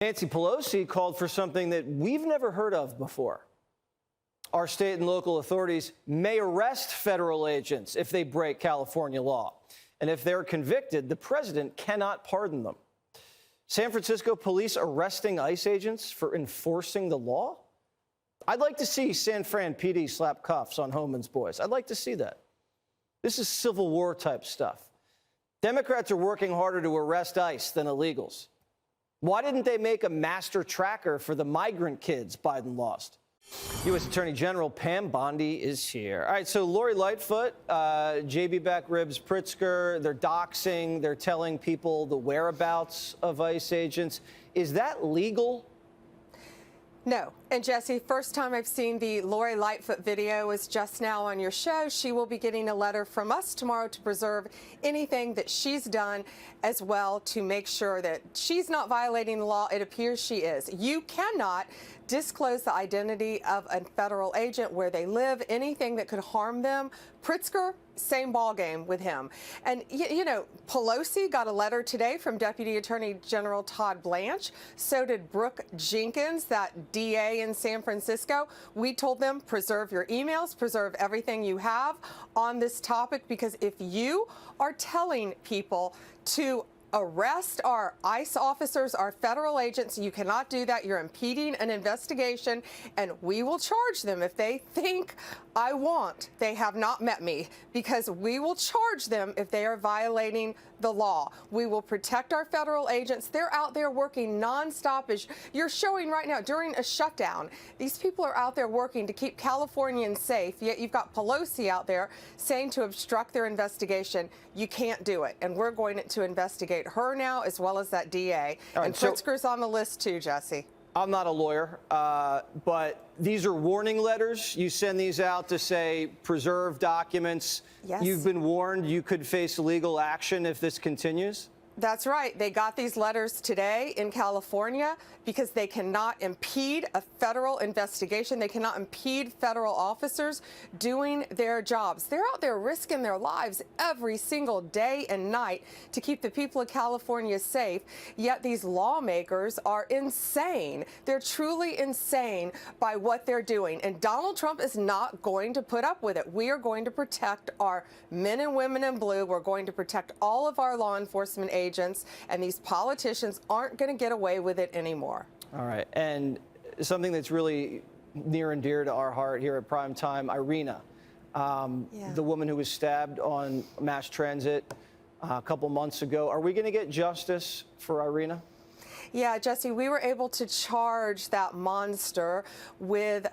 Nancy Pelosi called for something that we've never heard of before. Our state and local authorities may arrest federal agents if they break California law. And if they're convicted, the president cannot pardon them. San Francisco police arresting ICE agents for enforcing the law? I'd like to see San Fran PD slap cuffs on Homan's boys. I'd like to see that. This is Civil War type stuff. Democrats are working harder to arrest ICE than illegals. Why didn't they make a master tracker for the migrant kids Biden lost? U.S. Attorney General Pam Bondi is here. All right, so Lori Lightfoot, J.B. back ribs Pritzker, they're doxing, they're telling people the whereabouts of ICE agents. Is that legal? No. And Jesse, first time I've seen the Lori Lightfoot video is just now on your show. She will be getting a letter from us tomorrow to preserve anything that she's done as well to make sure that she's not violating the law. It appears she is. You cannot disclose the identity of a federal agent, where they live, anything that could harm them. Pritzker, same ballgame with him. And, you know, Pelosi got a letter today from Deputy Attorney General Todd Blanche. So did Brooke Jenkins, that DA in San Francisco. We told them, preserve your emails, preserve everything you have on this topic, because if you are telling people to arrest our ICE officers, our federal agents, you cannot do that. You're impeding an investigation, and we will charge them if they think they have not met me, because we will charge them if they are violating the law. We will protect our federal agents. They're out there working nonstop, as you're showing right now during a shutdown. These people are out there working to keep Californians safe, yet you've got Pelosi out there saying to obstruct their investigation. You can't do it, and we're going to investigate her now, as well as that DA. Right, and Pritzker's on the list too, Jesse. I'm not a lawyer, but these are warning letters. You send these out to say, preserve documents. Yes. You've been warned you could face legal action if this continues? That's right. They got these letters today in California because they cannot impede a federal investigation. They cannot impede federal officers doing their jobs. They're out there risking their lives every single day and night to keep the people of California safe. Yet these lawmakers are insane. They're truly insane by what they're doing. And Donald Trump is not going to put up with it. We are going to protect our men and women in blue. We're going to protect all of our law enforcement agents, and these politicians aren't going to get away with it anymore. All right. And something that's really near and dear to our heart here at Prime Time, Irina, the woman who was stabbed on mass transit a couple months ago. Are we going to get justice for Irina? Yeah, Jesse, we were able to charge that monster with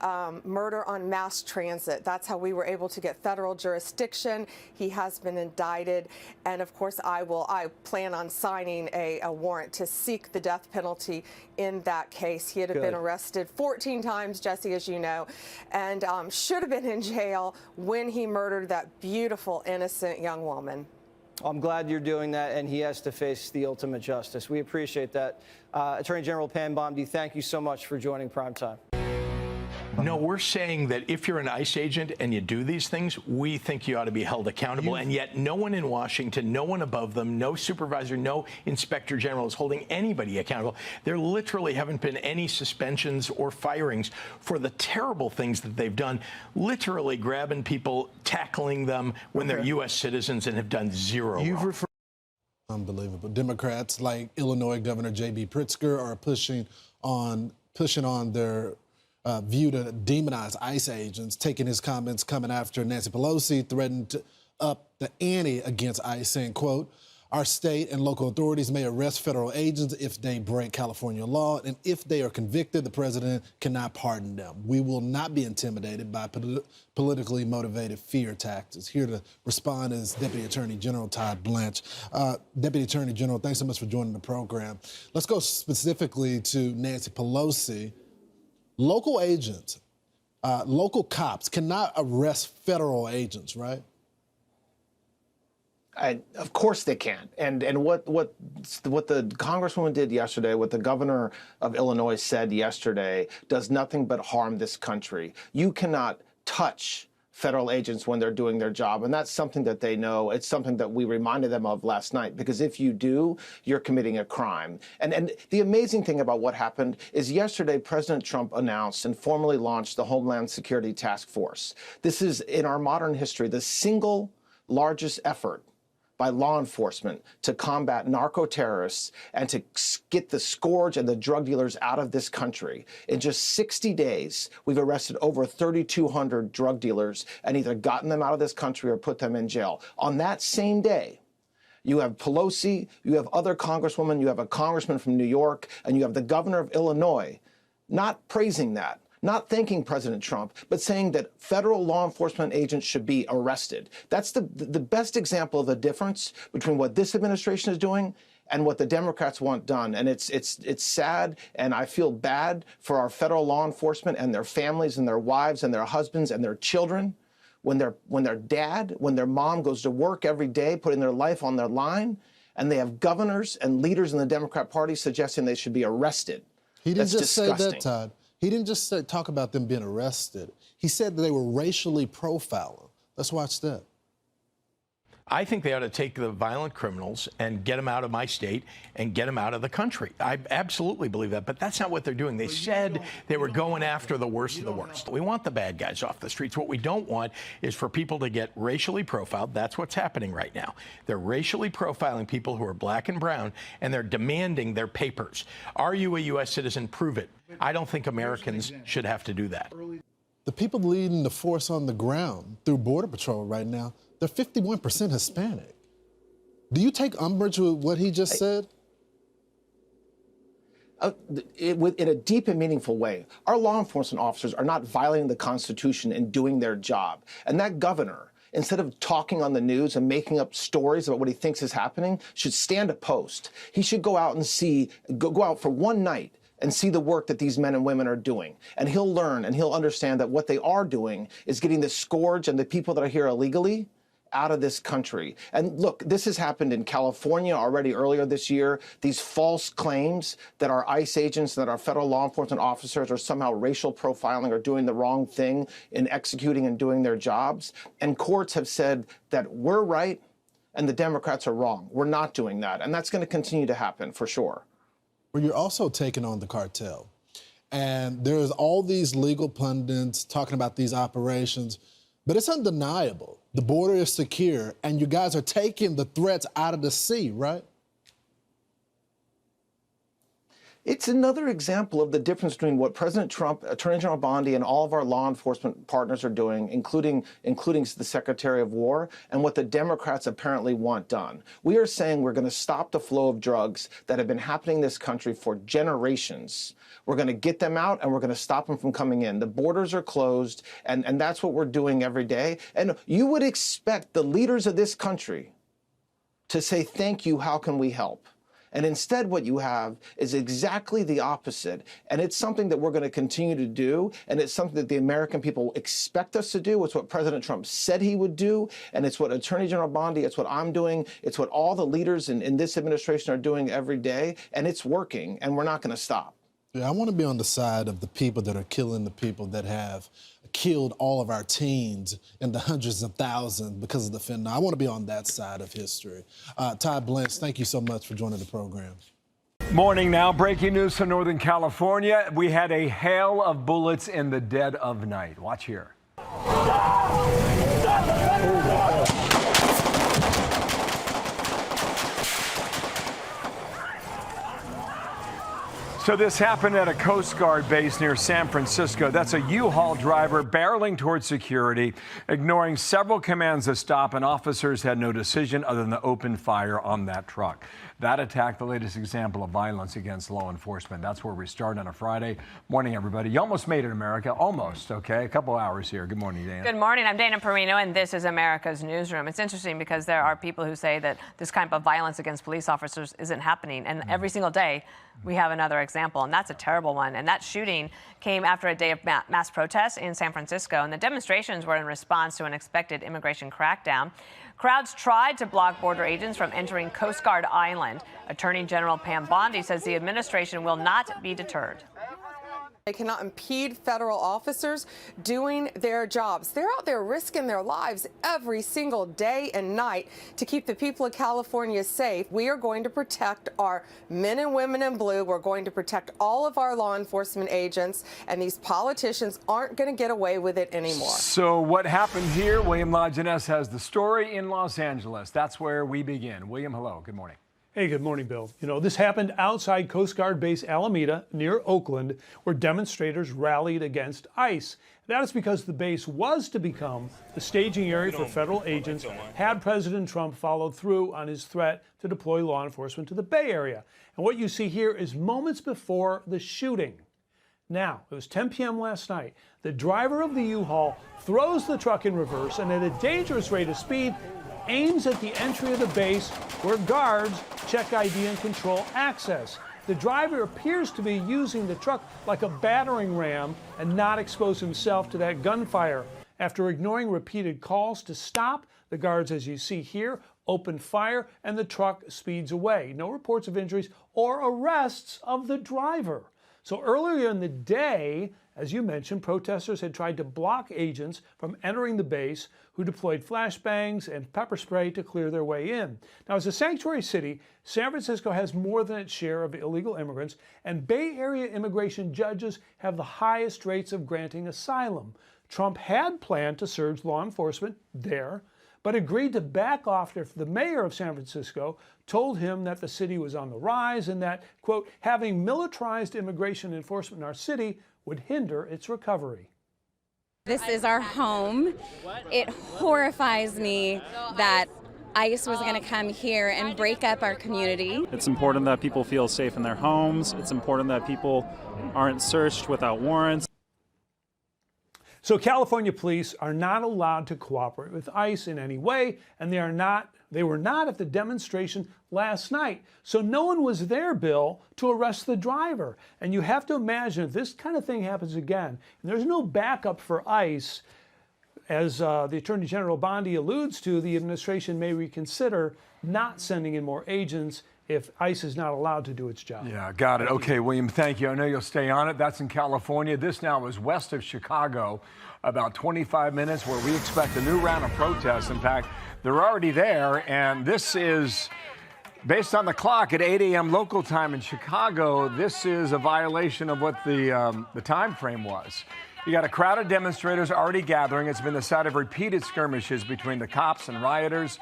murder on mass transit. That's how we were able to get federal jurisdiction. He has been indicted. And of course, I plan on signing a warrant to seek the death penalty in that case. He had been arrested 14 times, Jesse, as you know, and should have been in jail when he murdered that beautiful, innocent young woman. I'm glad you're doing that, and he has to face the ultimate justice. We appreciate that. Attorney General Pam Bondi, thank you so much for joining Primetime. No, we're saying that if you're an ICE agent and you do these things, we think you ought to be held accountable. And yet no one in Washington, no one above them, no supervisor, no inspector general is holding anybody accountable. There literally haven't been any suspensions or firings for the terrible things that they've done, literally grabbing people, tackling them when they're U.S. citizens and have done zero wrong. Unbelievable. Democrats like Illinois Governor J.B. Pritzker are pushing on their view to demonize ICE agents, taking his comments coming after Nancy Pelosi threatened to up the ante against ICE, saying, quote, our state and local authorities may arrest federal agents if they break California law, and if they are convicted, the president cannot pardon them. We will not be intimidated by politically motivated fear tactics. Here to respond is Deputy Attorney General Todd Blanche. Deputy Attorney General, thanks so much for joining the program. Let's go specifically to Nancy Pelosi. Local agents, local cops cannot arrest federal agents, right? Of course they can. And what the Congresswoman did yesterday, what the governor of Illinois said yesterday, does nothing but harm this country. You cannot touch federal agents when they're doing their job. And that's something that they know. It's something that we reminded them of last night, because if you do, you're committing a crime. And the amazing thing about what happened is yesterday, President Trump announced and formally launched the Homeland Security Task Force. This is, in our modern history, the single largest effort by law enforcement to combat narco-terrorists and to get the scourge and the drug dealers out of this country. In just 60 days, we've arrested over 3,200 drug dealers and either gotten them out of this country or put them in jail. On that same day, you have Pelosi, you have other congresswomen, you have a congressman from New York, and you have the governor of Illinois not praising that, not thanking President Trump, but saying that federal law enforcement agents should be arrested. That's the best example of the difference between what this administration is doing and what the Democrats want done. And it's sad, and I feel bad for our federal law enforcement and their families and their wives and their husbands and their children when their mom goes to work every day putting their life on their line, and they have governors and leaders in the Democrat Party suggesting they should be arrested. He didn't That's just disgusting. say that, Todd. He didn't just talk about them being arrested. He said that they were racially profiling. Let's watch that. I think they ought to take the violent criminals and get them out of my state and get them out of the country. I absolutely believe that, but that's not what they're doing. They said they were going after the worst of the worst. We want the bad guys off the streets. What we don't want is for people to get racially profiled. That's what's happening right now. They're racially profiling people who are black and brown, and they're demanding their papers. Are you a U.S. citizen? Prove it. I don't think Americans should have to do that. The people leading the force on the ground through Border Patrol right now, they're 51% Hispanic. Do you take umbrage with what he just said? In a deep and meaningful way. Our law enforcement officers are not violating the Constitution and doing their job. And that governor, instead of talking on the news and making up stories about what he thinks is happening, should stand a post. He should go out and go out for one night and see the work that these men and women are doing. And he'll learn and he'll understand that what they are doing is getting the scourge and the people that are here illegally out of this country. And look, this has happened in California already earlier this year. These false claims that our ICE agents, that our federal law enforcement officers are somehow racial profiling or doing the wrong thing in executing and doing their jobs. And courts have said that we're right and the Democrats are wrong. We're not doing that. And that's going to continue to happen for sure. Well, you're also taking on the cartel. And there's all these legal pundits talking about these operations, but it's undeniable. The border is secure, and you guys are taking the threats out of the sea, right? It's another example of the difference between what President Trump, Attorney General Bondi, and all of our law enforcement partners are doing, including the Secretary of War, and what the Democrats apparently want done. We are saying we're going to stop the flow of drugs that have been happening in this country for generations. We're going to get them out, and we're going to stop them from coming in. The borders are closed, and that's what we're doing every day. And you would expect the leaders of this country to say, thank you, how can we help? And instead, what you have is exactly the opposite. And it's something that we're going to continue to do. And it's something that the American people expect us to do. It's what President Trump said he would do. And it's what Attorney General Bondi, it's what I'm doing. It's what all the leaders in this administration are doing every day. And it's working. And we're not going to stop. Yeah, I want to be on the side of the people that are killing the people that have killed all of our teens in the hundreds of thousands because of the fentanyl. I want to be on that side of history. Todd Blanche, thank you so much for joining the program. Morning now. Breaking news from Northern California. We had a hail of bullets in the dead of night. Watch here. So this happened at a Coast Guard base near San Francisco. That's a U-Haul driver barreling towards security, ignoring several commands to stop, and officers had no decision other than to open fire on that truck. That attack, the latest example of violence against law enforcement. That's where we start on a Friday. Morning, everybody. You almost made it, America. Almost, okay? A couple hours here. Good morning, Dana. Good morning. I'm Dana Perino, and this is America's Newsroom. It's interesting because there are people who say that this kind of violence against police officers isn't happening. And every single day, we have another example, and that's a terrible one. And that shooting came after a day of mass protests in San Francisco, and the demonstrations were in response to an expected immigration crackdown. Crowds tried to block border agents from entering Coast Guard Island. Attorney General Pam Bondi says the administration will not be deterred. They cannot impede federal officers doing their jobs. They're out there risking their lives every single day and night to keep the people of California safe. We are going to protect our men and women in blue. We're going to protect all of our law enforcement agents, and these politicians aren't going to get away with it anymore. So what happened here? William Lajeunesse has the story in Los Angeles. That's where we begin. William, hello. Good morning. Hey, good morning, Bill. You know, this happened outside Coast Guard Base Alameda near Oakland, where demonstrators rallied against ICE. That is because the base was to become the staging area for federal agents had President Trump followed through on his threat to deploy law enforcement to the Bay Area. And what you see here is moments before the shooting. Now, it was 10 p.m. last night. The driver of the U-Haul throws the truck in reverse and at a dangerous rate of speed aims at the entry of the base where guards check ID and control access. The driver appears to be using the truck like a battering ram and not expose himself to that gunfire. After ignoring repeated calls to stop, the guards, as you see here, open fire and the truck speeds away. No reports of injuries or arrests of the driver. So earlier in the day, as you mentioned, protesters had tried to block agents from entering the base, who deployed flashbangs and pepper spray to clear their way in. Now, as a sanctuary city, San Francisco has more than its share of illegal immigrants, and Bay Area immigration judges have the highest rates of granting asylum. Trump had planned to surge law enforcement there, but agreed to back off after the mayor of San Francisco told him that the city was on the rise and that, quote, having militarized immigration enforcement in our city would hinder its recovery. This is our home. It horrifies me that ICE was going to come here and break up our community. It's important that people feel safe in their homes. It's important that people aren't searched without warrants. So California police are not allowed to cooperate with ICE in any way, and they were not at the demonstration last night. So no one was there, Bill, to arrest the driver. And you have to imagine if this kind of thing happens again, and there's no backup for ICE, as the Attorney General Bondi alludes to, the administration may reconsider not sending in more agents if ICE is not allowed to do its job. Yeah, got it. Okay, William, thank you. I know you'll stay on it. That's in California. This now is west of Chicago, about 25 minutes, where we expect a new round of protests. In fact, they're already there, and this is based on the clock at 8 a.m. local time in Chicago. This is a violation of what the time frame was. You got a crowd of demonstrators already gathering. It's been the site of repeated skirmishes between the cops and rioters.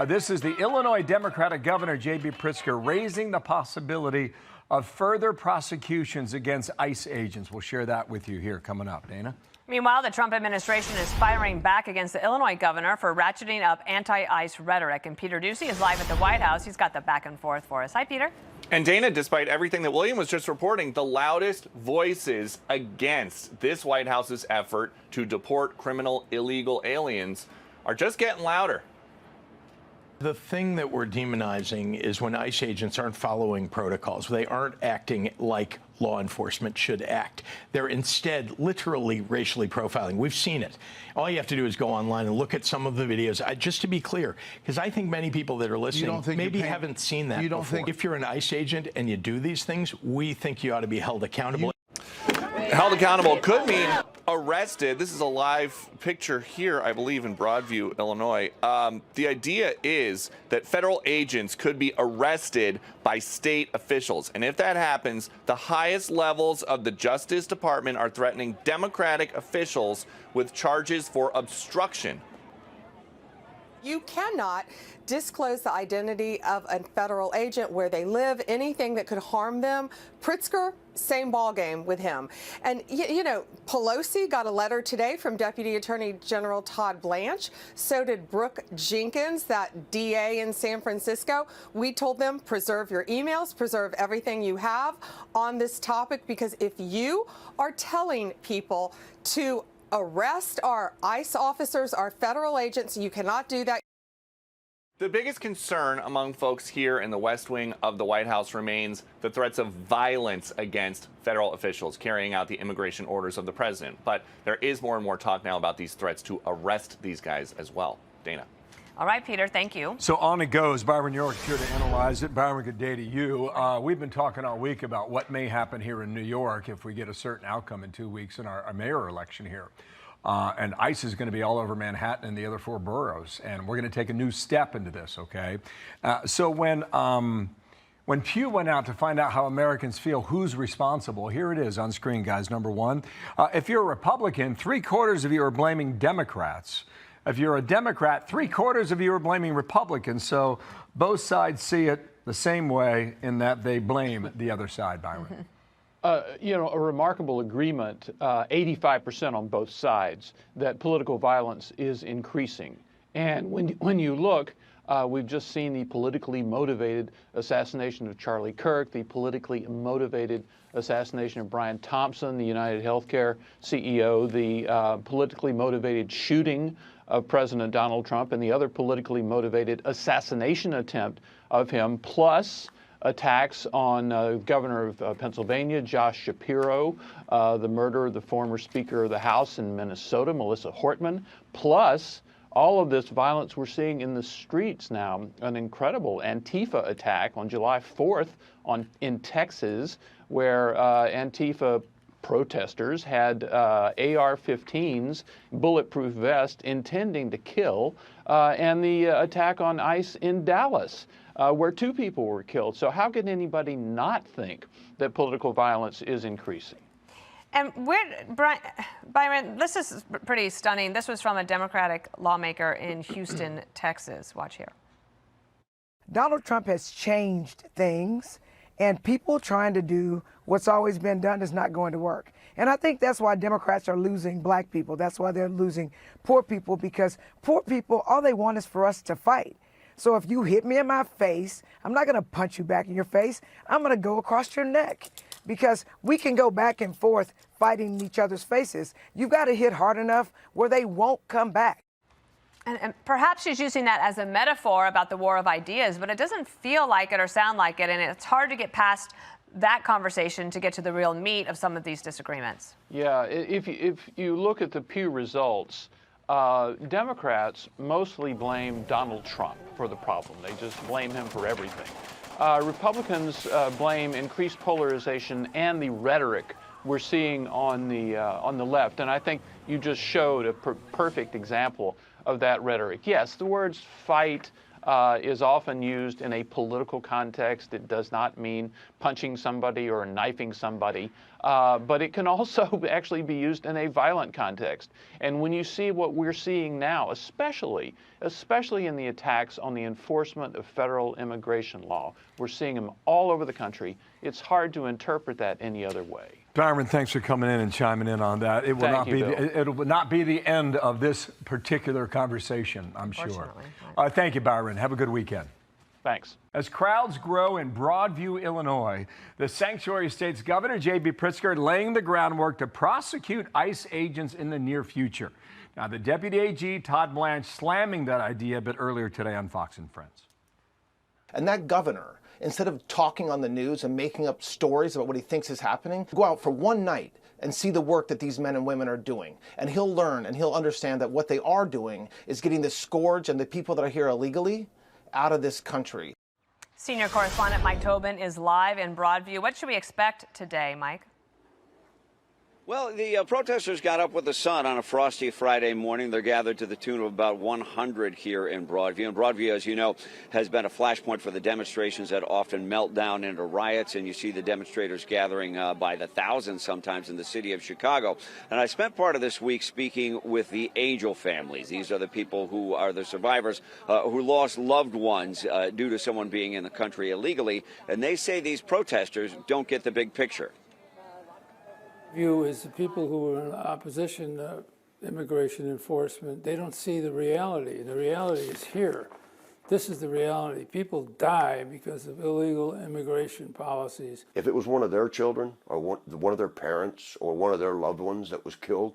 This is the Illinois Democratic Governor, J.B. Pritzker, raising the possibility of further prosecutions against ICE agents. We'll share that with you here coming up. Dana? Meanwhile, the Trump administration is firing back against the Illinois governor for ratcheting up anti-ICE rhetoric. And Peter Doocy is live at the White House. He's got the back and forth for us. Hi, Peter. And Dana, despite everything that William was just reporting, the loudest voices against this White House's effort to deport criminal illegal aliens are just getting louder. The thing that we're demonizing is when ICE agents aren't following protocols. They aren't acting like law enforcement should act. They're instead literally racially profiling. We've seen it. All you have to do is go online and look at some of the videos. Just to be clear, because I think many people that are listening maybe haven't seen that before. Think if you're an ICE agent and you do these things, we think you ought to be held accountable. Held accountable could mean arrested. This is a live picture here, I believe, in Broadview, Illinois. The idea is that federal agents could be arrested by state officials. And if that happens, the highest levels of the Justice Department are threatening Democratic officials with charges for obstruction. You cannot disclose the identity of a federal agent, where they live, anything that could harm them. Pritzker, same ballgame with him. And, you know, Pelosi got a letter today from Deputy Attorney General Todd Blanche. So did Brooke Jenkins, that DA in San Francisco. We told them, preserve your emails, preserve everything you have on this topic, because if you are telling people to arrest our ICE officers, our federal agents, you cannot do that. The biggest concern among folks here in the West Wing of the White House remains the threats of violence against federal officials carrying out the immigration orders of the president. But there is more and more talk now about these threats to arrest these guys as well. Dana. All right, Peter, thank you. So on it goes. Byron York here to analyze it. Byron, good day to you. We've been talking all week about what may happen here in New York if we get a certain outcome in 2 weeks in our mayor election here. And ICE is going to be all over Manhattan and the other 4 boroughs. And we're going to take a new step into this, okay? So when Pew went out to find out how Americans feel, who's responsible, here it is on screen, guys. Number 1, if you're a Republican, 3/4 of you are blaming Democrats. If you're a Democrat, 3/4 of you are blaming Republicans. So both sides see it the same way in that they blame the other side, Byron. A remarkable agreement, 85% on both sides, that political violence is increasing. And when you look, we've just seen the politically motivated assassination of Charlie Kirk, the politically motivated assassination of Brian Thompson, the United Healthcare CEO, the politically motivated shooting of President Donald Trump, and the other politically motivated assassination attempt of him, plus attacks on Governor of Pennsylvania, Josh Shapiro, the murder of the former Speaker of the House in Minnesota, Melissa Hortman, plus all of this violence we're seeing in the streets now. An incredible Antifa attack on July 4th in Texas, where Antifa protesters had AR-15s, bulletproof vests, intending to kill, and the attack on ICE in Dallas, where 2 people were killed. So how can anybody not think that political violence is increasing? And Byron, this is pretty stunning. This was from a Democratic lawmaker in Houston, Texas. Watch here. Donald Trump has changed things, and people trying to do what's always been done is not going to work. And I think that's why Democrats are losing black people. That's why they're losing poor people, because poor people, all they want is for us to fight. So if you hit me in my face, I'm not going to punch you back in your face. I'm going to go across your neck, because we can go back and forth fighting in each other's faces. You've got to hit hard enough where they won't come back. And perhaps she's using that as a metaphor about the war of ideas, but it doesn't feel like it or sound like it, and it's hard to get past that conversation to get to the real meat of some of these disagreements. Yeah, if you look at the Pew results, Democrats mostly blame Donald Trump for the problem. They just blame him for everything. Republicans blame increased polarization and the rhetoric we're seeing on the left, and I think you just showed a perfect example of that rhetoric. Yes, the words fight is often used in a political context. It does not mean punching somebody or knifing somebody, but it can also actually be used in a violent context. And when you see what we're seeing now, especially in the attacks on the enforcement of federal immigration law, we're seeing them all over the country. It's hard to interpret that any other way. Byron, thanks for coming in and chiming in on that. It will not be the end of this particular conversation, I'm sure. Thank you, Byron. Have a good weekend. Thanks. As crowds grow in Broadview, Illinois, the sanctuary state's Governor J.B. Pritzker laying the groundwork to prosecute ICE agents in the near future. Now, the Deputy AG, Todd Blanche, slamming that idea a bit earlier today on Fox and Friends. And that governor, instead of talking on the news and making up stories about what he thinks is happening, go out for one night and see the work that these men and women are doing. And he'll learn and he'll understand that what they are doing is getting the scourge and the people that are here illegally out of this country. Senior correspondent Mike Tobin is live in Broadview. What should we expect today, Mike? Well, the protesters got up with the sun on a frosty Friday morning. They're gathered to the tune of about 100 here in Broadview. And Broadview, as you know, has been a flashpoint for the demonstrations that often melt down into riots. And you see the demonstrators gathering by the thousands sometimes in the city of Chicago. And I spent part of this week speaking with the Angel families. These are the people who are the survivors who lost loved ones due to someone being in the country illegally. And they say these protesters don't get the big picture. View is the people who are in opposition to immigration enforcement. They don't see the reality. The reality is here. This is the reality. People die because of illegal immigration policies. If it was one of their children or one of their parents or one of their loved ones that was killed,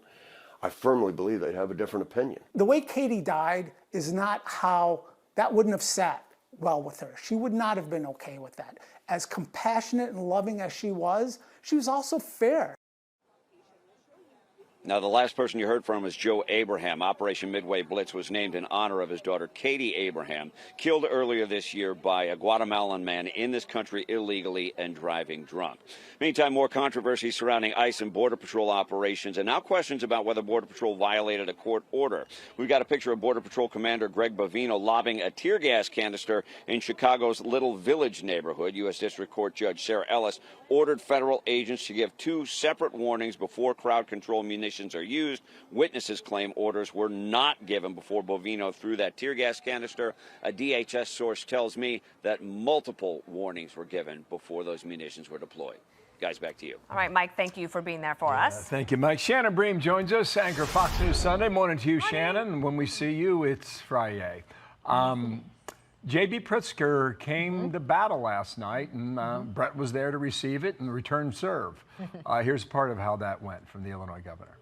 I firmly believe they'd have a different opinion. The way Katie died is not how, that wouldn't have sat well with her. She would not have been okay with that. As compassionate and loving as she was also fair. Now, the last person you heard from is Joe Abraham. Operation Midway Blitz was named in honor of his daughter, Katie Abraham, killed earlier this year by a Guatemalan man in this country illegally and driving drunk. Meantime, more controversy surrounding ICE and Border Patrol operations, and now questions about whether Border Patrol violated a court order. We've got a picture of Border Patrol Commander Greg Bavino lobbing a tear gas canister in Chicago's Little Village neighborhood. U.S. District Court Judge Sarah Ellis ordered federal agents to give 2 separate warnings before crowd control munitions are used. Witnesses claim orders were not given before Bovino threw that tear gas canister. A DHS source tells me that multiple warnings were given before those munitions were deployed. Guys, back to you. All right, Mike, thank you for being there for us. Thank you, Mike. Shannon Bream joins us, anchor Fox News Sunday. Morning to you, Shannon. When we see you, it's Friday. J.B. Pritzker came to battle last night, and Brett was there to receive it and return serve. Here's part of how that went from the Illinois governor.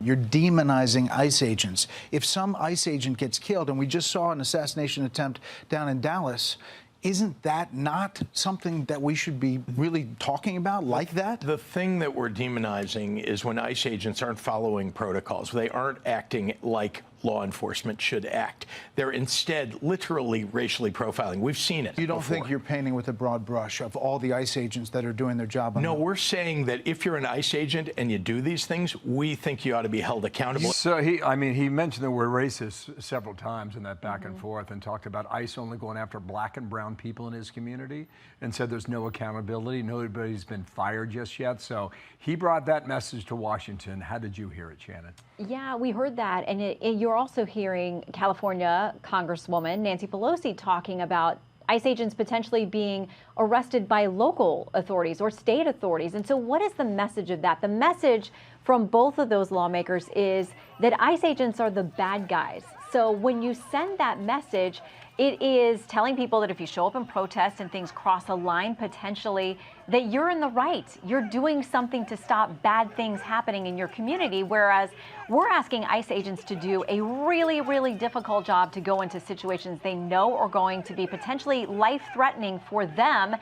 You're demonizing ICE agents. If some ICE agent gets killed, and we just saw an assassination attempt down in Dallas, isn't that not something that we should be really talking about like that? The thing that we're demonizing is when ICE agents aren't following protocols. They aren't acting like law enforcement should act. They're instead literally racially profiling. We've seen it. You don't before. think you're painting with a broad brush of all the ICE agents that are doing their job? No, we're saying that if you're an ICE agent and you do these things, we think you ought to be held accountable. So he mentioned the word racist several times in that back and forth, and talked about ICE only going after black and brown people in his community, and said there's no accountability. Nobody's been fired just yet. So he brought that message to Washington. How did you hear it, Shannon? Yeah, we heard that. And you're also hearing California Congresswoman Nancy Pelosi talking about ICE agents potentially being arrested by local authorities or state authorities. And so what is the message of that? The message from both of those lawmakers is that ICE agents are the bad guys. So when you send that message, it is telling people that if you show up and protest and things cross a line potentially, that you're in the right. You're doing something to stop bad things happening in your community, whereas we're asking ICE agents to do a really, really difficult job to go into situations they know are going to be potentially life-threatening for them.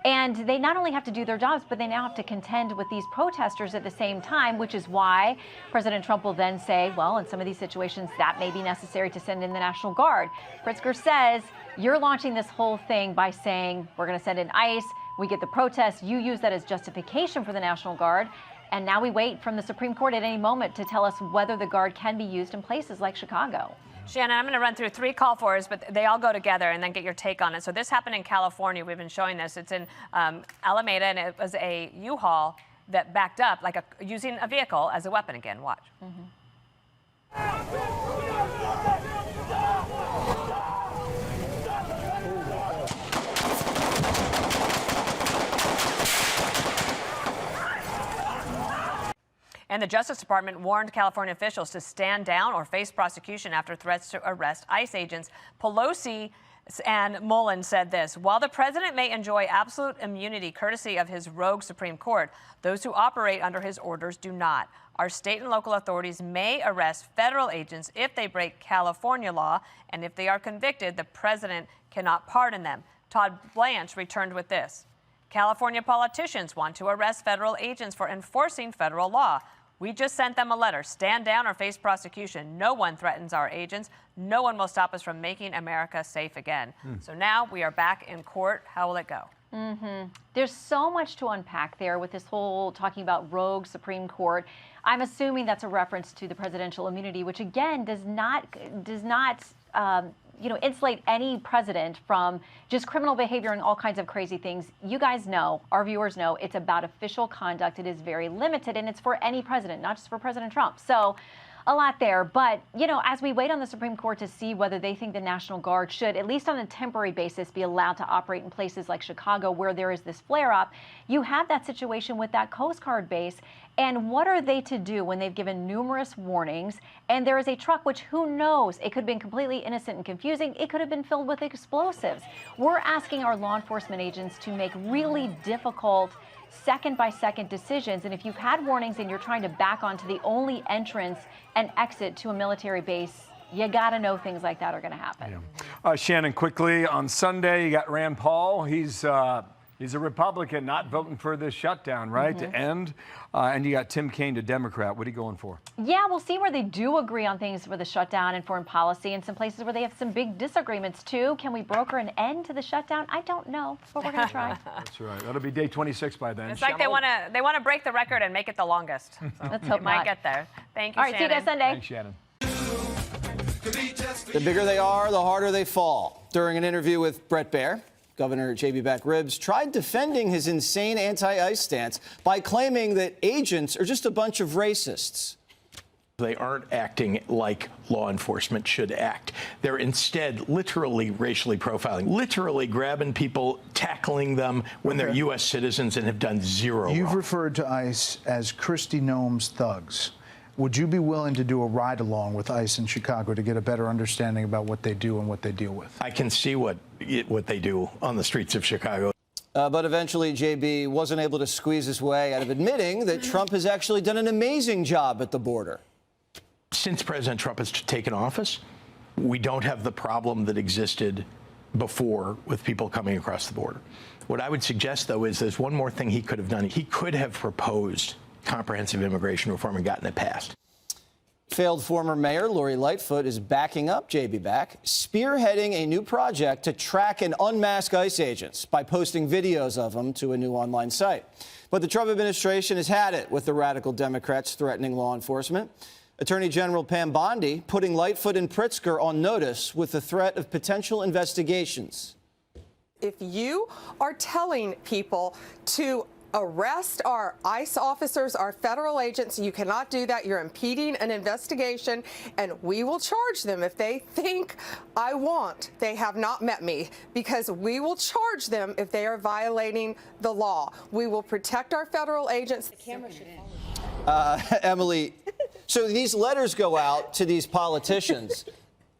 And they not only have to do their jobs, but they now have to contend with these protesters at the same time, which is why President Trump will then say, well, in some of these situations, that may be necessary to send in the National Guard. Pritzker says, you're launching this whole thing by saying, we're going to send in ICE, we get the protests, you use that as justification for the National Guard. And now we wait from the Supreme Court at any moment to tell us whether the Guard can be used in places like Chicago. Shannon, I'm going to run through 3 call fors, but they all go together, and then get your take on it. So this happened in California. We've been showing this. It's in Alameda, and it was a U-Haul that backed up, like using a vehicle as a weapon again. Watch. And the Justice Department warned California officials to stand down or face prosecution after threats to arrest ICE agents. Pelosi and Mullen said this: while the president may enjoy absolute immunity courtesy of his rogue Supreme Court, those who operate under his orders do not. Our state and local authorities may arrest federal agents if they break California law, and if they are convicted, the president cannot pardon them. Todd Blanche returned with this: California politicians want to arrest federal agents for enforcing federal law. We just sent them a letter. Stand down or face prosecution. No one threatens our agents. No one will stop us from making America safe again. So now we are back in court. How will it go? There's so much to unpack there with this whole talking about rogue Supreme Court. I'm assuming that's a reference to the presidential immunity, which again does not insulate any president from just criminal behavior and all kinds of crazy things. You guys know, our viewers know, it's about official conduct. It is very limited, and it's for any president, not just for President Trump. So a lot there. But, as we wait on the Supreme Court to see whether they think the National Guard should, at least on a temporary basis, be allowed to operate in places like Chicago where there is this flare-up, you have that situation with that Coast Guard base. And what are they to do when they've given numerous warnings and there is a truck which, who knows, it could have been completely innocent and confusing. It could have been filled with explosives. We're asking our law enforcement agents to make really difficult second-by-second decisions. And if you've had warnings and you're trying to back onto the only entrance and exit to a military base, you got to know things like that are going to happen. Shannon, quickly, on Sunday, you got Rand Paul. He's He's a Republican, not voting for this shutdown, right? To end. And you got Tim Kaine, a Democrat. What are you going for? Yeah, we'll see where they do agree on things for the shutdown and foreign policy, and some places where they have some big disagreements too. Can we broker an end to the shutdown? I don't know, but we're going to try. That's right. That'll be day 26 by then. It's like they want to break the record and make it the longest. So Let's hope they might not. get there. Thank you, All right, Shannon. see you guys Sunday. Thanks, Shannon. The bigger they are, the harder they fall. During an interview with Bret Baier, Governor J.B. Back Ribs tried defending his insane anti-ICE stance by claiming that agents are just a bunch of racists. They aren't acting like law enforcement should act. They're instead literally racially profiling, literally grabbing people, tackling them when they're U.S. citizens and have done zero You've wrong. referred to ICE as Kristi Noem's thugs. Would you be willing to do a ride-along with ICE in Chicago to get a better understanding about what they do and what they deal with? I can see what they do on the streets of Chicago. But eventually, JB wasn't able to squeeze his way out of admitting that Trump has actually done an amazing job at the border. Since President Trump has taken office, we don't have the problem that existed before with people coming across the border. What I would suggest, though, is there's one more thing he could have done. He could have proposed comprehensive immigration reform and gotten it passed. Failed former mayor Lori Lightfoot is backing up JB Back, spearheading a new project to track and unmask ICE agents by posting videos of them to a new online site. But the Trump administration has had it with the radical Democrats threatening law enforcement. Attorney General Pam Bondi putting Lightfoot and Pritzker on notice with the threat of potential investigations. If you are telling people to arrest our ICE officers, our federal agents, you cannot do that. You're impeding an investigation, and we will charge them if they think they have not met me, because we will charge them if they are violating the law. We will protect our federal agents. The camera should end. Emily, so these letters go out to these politicians.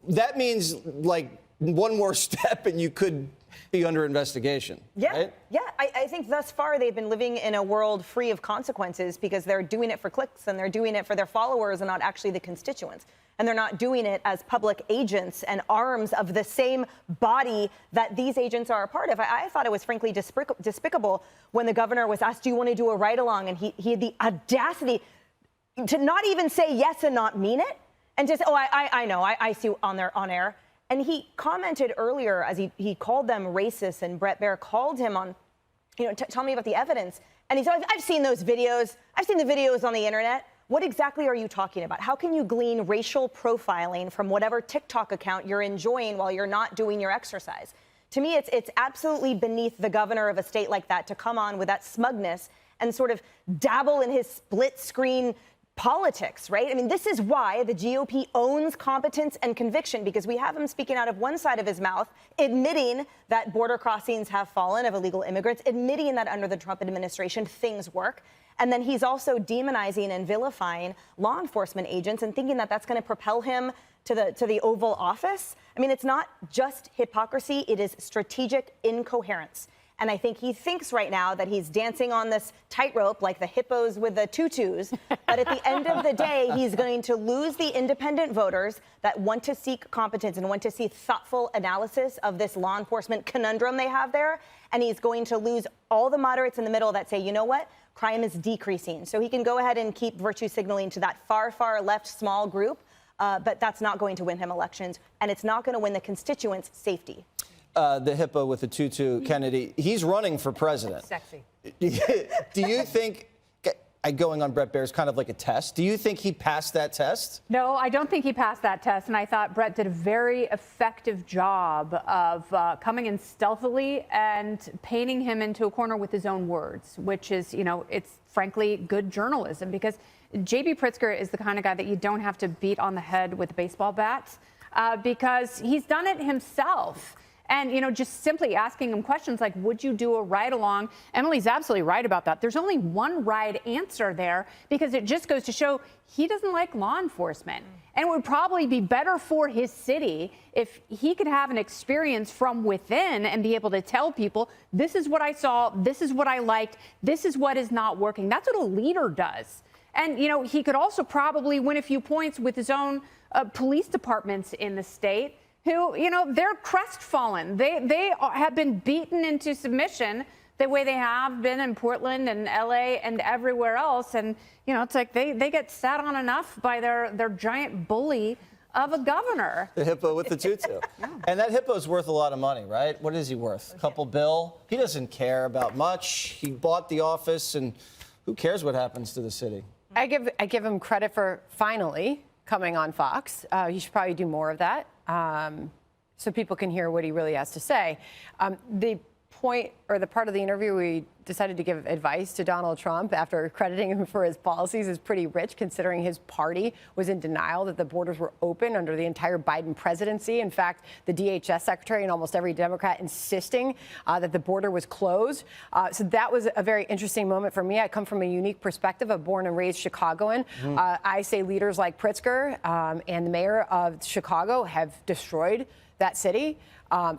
That means like one more step and you could be under investigation. Yeah, right? yeah. I think thus far they've been living in a world free of consequences because they're doing it for clicks and they're doing it for their followers and not actually the constituents. And they're not doing it as public agents and arms of the same body that these agents are a part of. I thought it was frankly despicable when the governor was asked, do you want to do a ride-along? And he had the audacity to not even say yes and not mean it. And just, I know, I see on air. And he commented earlier as he called them racist, and Bret Baier called him on, tell me about the evidence. And he said, I've seen those videos. I've seen the videos on the internet. What exactly are you talking about? How can you glean racial profiling from whatever TikTok account you're enjoying while you're not doing your exercise? To me, it's absolutely beneath the governor of a state like that to come on with that smugness and sort of dabble in his split screen politics, right? I mean, this is why the GOP owns competence and conviction, because we have him speaking out of one side of his mouth, admitting that border crossings have fallen of illegal immigrants, admitting that under the Trump administration things work. And then he's also demonizing and vilifying law enforcement agents and thinking that that's going to propel him to the Oval Office. I mean, it's not just hypocrisy, it is strategic incoherence. And I think he thinks right now that he's dancing on this tightrope like the hippos with the tutus. But at the end of the day, he's going to lose the independent voters that want to seek competence and want to see thoughtful analysis of this law enforcement conundrum they have there. And he's going to lose all the moderates in the middle that say, you know what? Crime is decreasing. So he can go ahead and keep virtue signaling to that far, far left small group. But that's not going to win him elections. And it's not going to win the constituents' safety. The hippo with the tutu, Kennedy, he's running for president. Sexy. Do you think, going on Bret Baier is kind of like a test, do you think he passed that test? No, I don't think he passed that test. And I thought Bret did a very effective job of coming in stealthily and painting him into a corner with his own words, which is, it's frankly good journalism, because J.B. Pritzker is the kind of guy that you don't have to beat on the head with a baseball bat because he's done it himself. And, just simply asking him questions like, would you do a ride-along? Emily's absolutely right about that. There's only one right answer there, because it just goes to show he doesn't like law enforcement. And it would probably be better for his city if he could have an experience from within and be able to tell people, this is what I saw, this is what I liked, this is what is not working. That's what a leader does. And, he could also probably win a few points with his own police departments in the state, who, they're crestfallen. They have been beaten into submission the way they have been in Portland and LA and everywhere else. And, you know, it's like they get sat on enough by their giant bully of a governor. The hippo with the tutu. And that hippo's worth a lot of money, right? What is he worth? A couple bill? He doesn't care about much. He bought the office, and who cares what happens to the city? I give him credit for finally coming on Fox. He should probably do more of that so people can hear what he really has to say. The point or the part of the interview we decided to give advice to Donald Trump after crediting him for his policies is pretty rich, considering his party was in denial that the borders were open under the entire Biden presidency. In fact, the DHS secretary and almost every Democrat insisting that the border was closed. So that was a very interesting moment for me. I come from a unique perspective, a born and raised Chicagoan. I say leaders like Pritzker and the mayor of Chicago have destroyed that city.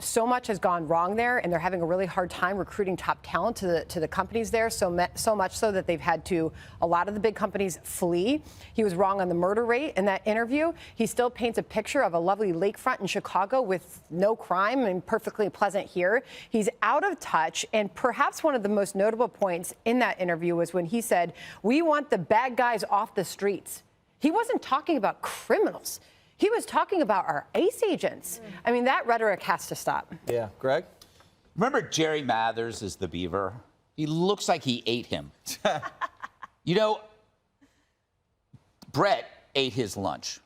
So much has gone wrong there, and they're having a really hard time recruiting top talent to the companies there, so much so that they've had to, a lot of the big companies, flee. He was wrong on the murder rate in that interview. He still paints a picture of a lovely lakefront in Chicago with no crime and perfectly pleasant here. He's out of touch, and perhaps one of the most notable points in that interview was when he said, "We want the bad guys off the streets." He wasn't talking about criminals. He was talking about our ICE agents. I mean, that rhetoric has to stop. Yeah. Greg? Remember Jerry Mathers as the beaver? He looks like he ate him. You know, Brett ate his lunch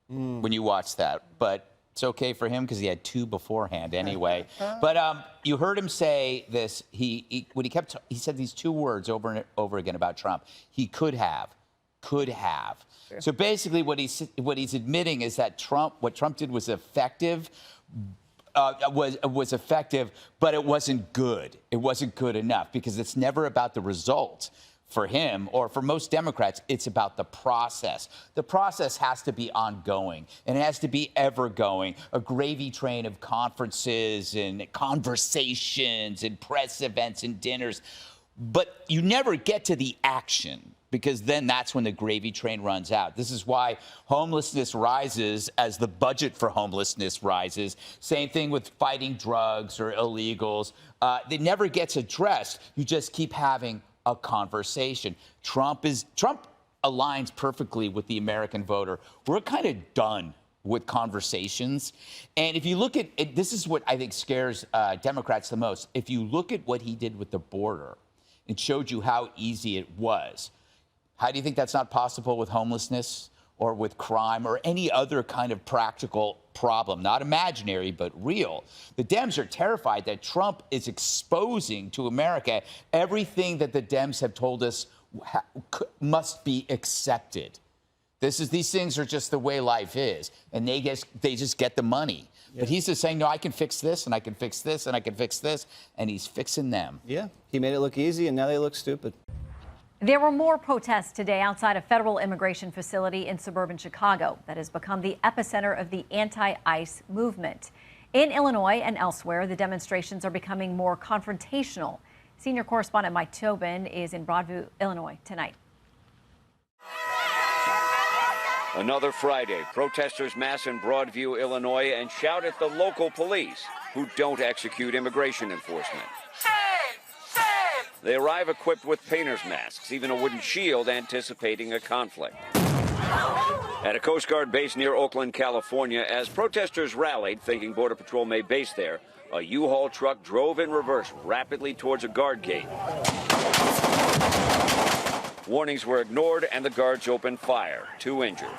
when you watch that, but it's okay for him because he had two beforehand anyway. But you heard him say this. He said these two words over and over again about Trump. He could have. So basically, what he's admitting is that what Trump did was effective, was effective, but it wasn't good. It wasn't good enough because it's never about the result for him or for most Democrats. It's about the process. The process has to be ongoing, and it has to be ever going. A gravy train of conferences and conversations and press events and dinners, but you never get to the action, because then that's when the gravy train runs out. This is why homelessness rises as the budget for homelessness rises. Same thing with fighting drugs or illegals. It never gets addressed. You just keep having a conversation. Trump aligns perfectly with the American voter. We're kind of done with conversations. And if you look at it, this is what I think scares Democrats the most. If you look at what he did with the border, it showed you how easy it was. How do you think that's not possible with homelessness or with crime or any other kind of practical problem? Not imaginary, but real. The Dems are terrified that Trump is exposing to America everything that the Dems have told us must be accepted. These things are just the way life is, and they just get the money. Yeah. But he's just saying, no, I can fix this, and I can fix this, and I can fix this, and he's fixing them. Yeah, he made it look easy, and now they look stupid. There were more protests today outside a federal immigration facility in suburban Chicago that has become the epicenter of the anti-ICE movement. In Illinois and elsewhere, the demonstrations are becoming more confrontational. Senior correspondent Mike Tobin is in Broadview, Illinois tonight. Another Friday, protesters mass in Broadview, Illinois, and shout at the local police who don't execute immigration enforcement. They arrive equipped with painter's masks, even a wooden shield anticipating a conflict. At a Coast Guard base near Oakland, California, as protesters rallied, thinking Border Patrol may base there, a U-Haul truck drove in reverse rapidly towards a guard gate. Warnings were ignored and the guards opened fire, 2 injured.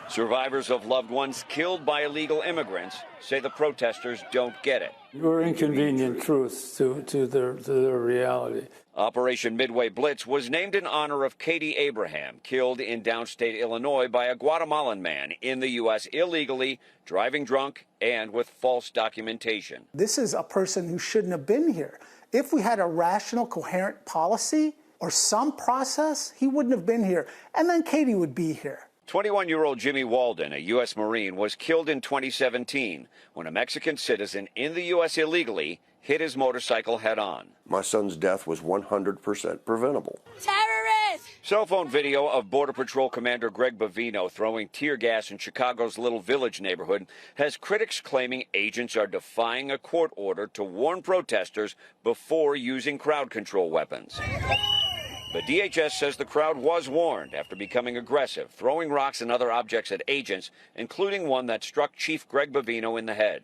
Survivors of loved ones killed by illegal immigrants say the protesters don't get it. We're inconvenient truths to their reality. Operation Midway Blitz was named in honor of Katie Abraham, killed in downstate Illinois by a Guatemalan man in the U.S. illegally, driving drunk, and with false documentation. This is a person who shouldn't have been here. If we had a rational, coherent policy or some process, he wouldn't have been here, and then Katie would be here. 21-year-old Jimmy Walden, a U.S. Marine, was killed in 2017 when a Mexican citizen in the U.S. illegally hit his motorcycle head-on. My son's death was 100% preventable. Terrorists! Cell phone video of Border Patrol Commander Greg Bavino throwing tear gas in Chicago's Little Village neighborhood has critics claiming agents are defying a court order to warn protesters before using crowd control weapons. The DHS says the crowd was warned after becoming aggressive, throwing rocks and other objects at agents, including one that struck Chief Greg Bavino in the head.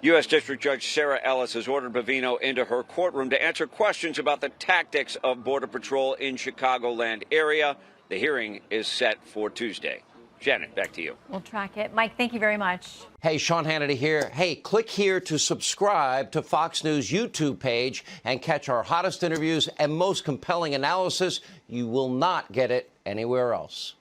U.S. District Judge Sarah Ellis has ordered Bavino into her courtroom to answer questions about the tactics of Border Patrol in Chicagoland area. The hearing is set for Tuesday. Janet, back to you. We'll track it. Mike, thank you very much. Hey, Sean Hannity here. Hey, click here to subscribe to Fox News YouTube page and catch our hottest interviews and most compelling analysis. You will not get it anywhere else.